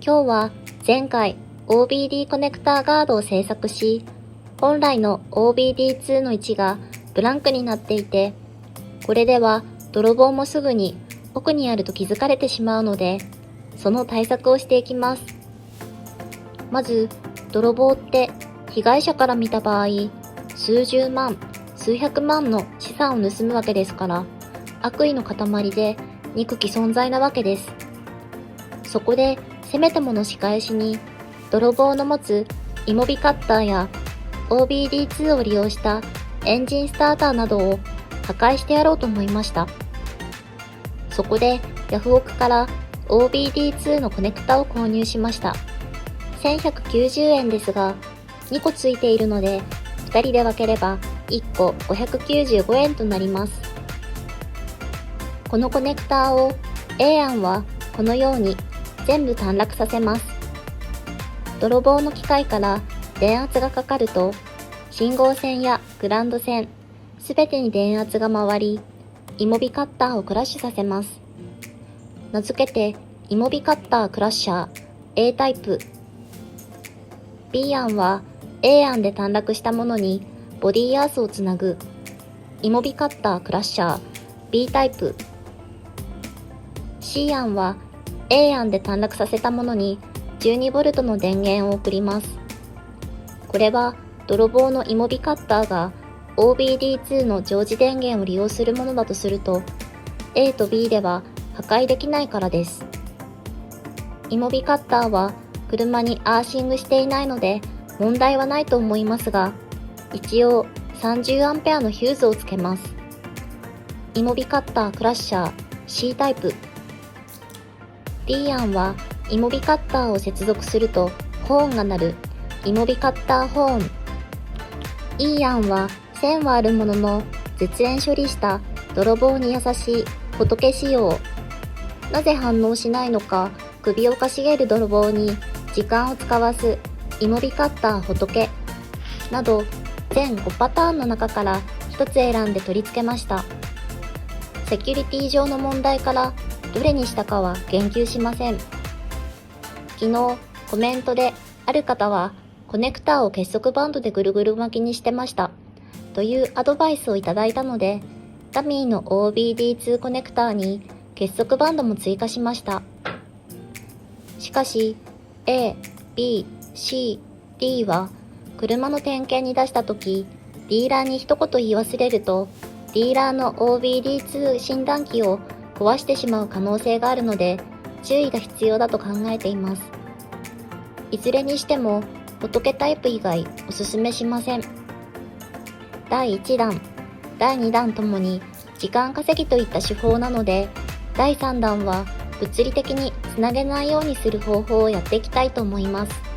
今日は前回 OBD コネクターガードを製作し、本来の OBD2 の位置がブランクになっていて、これでは泥棒もすぐに奥にあると気づかれてしまうので、その対策をしていきます。まず、泥棒って被害者から見た場合、数十万、数百万の資産を盗むわけですから、悪意の塊で憎き存在なわけです。そこで、せめてもの仕返しに、泥棒の持つイモビカッターや OBD2 を利用したエンジンスターターなどを破壊してやろうと思いました。そこでヤフオクから OBD2 のコネクタを購入しました。1190円ですが、2個ついているので、2人で分ければ1個595円となります。このコネクターを A 案はこのように全部短絡させます。泥棒の機械から電圧がかかると、信号線やグランド線、すべてに電圧が回り、イモビカッターをクラッシュさせます。名付けて、イモビカッタークラッシャー A タイプ。B 案は A 案で短絡したものにボディアースをつなぐイモビカッタークラッシャー B タイプ。C 案は A 案で短絡させたものに 12V の電源を送ります。これは泥棒のイモビカッターが OBD2 の常時電源を利用するものだとすると A と B では破壊できないからです。イモビカッターは車にアーシングしていないので問題はないと思いますが、一応 30A のヒューズをつけます。イモビカッタークラッシャー C タイプ。D 案はイモビカッターを接続するとホーンが鳴るイモビカッターホーン。E 案は線はあるものの絶縁処理した泥棒に優しい仏仕様。なぜ反応しないのか首をかしげる泥棒に時間を使わすイモビカッター仏など全5パターンの中から1つ選んで取り付けました。セキュリティ上の問題からどれにしたかは言及しません。昨日コメントである方はコネクターを結束バンドでぐるぐる巻きにしてましたというアドバイスをいただいたので、ダミーの OBD2 コネクターに結束バンドも追加しました。しかし A、B、C、D は車の点検に出したとき、ディーラーに一言言い忘れると、ディーラーの OBD2 診断機を壊してしまう可能性があるので、注意が必要だと考えています。いずれにしても、仏タイプ以外おすすめしません。第1弾、第2弾ともに時間稼ぎといった手法なので、第3弾は物理的につなげないようにする方法をやっていきたいと思います。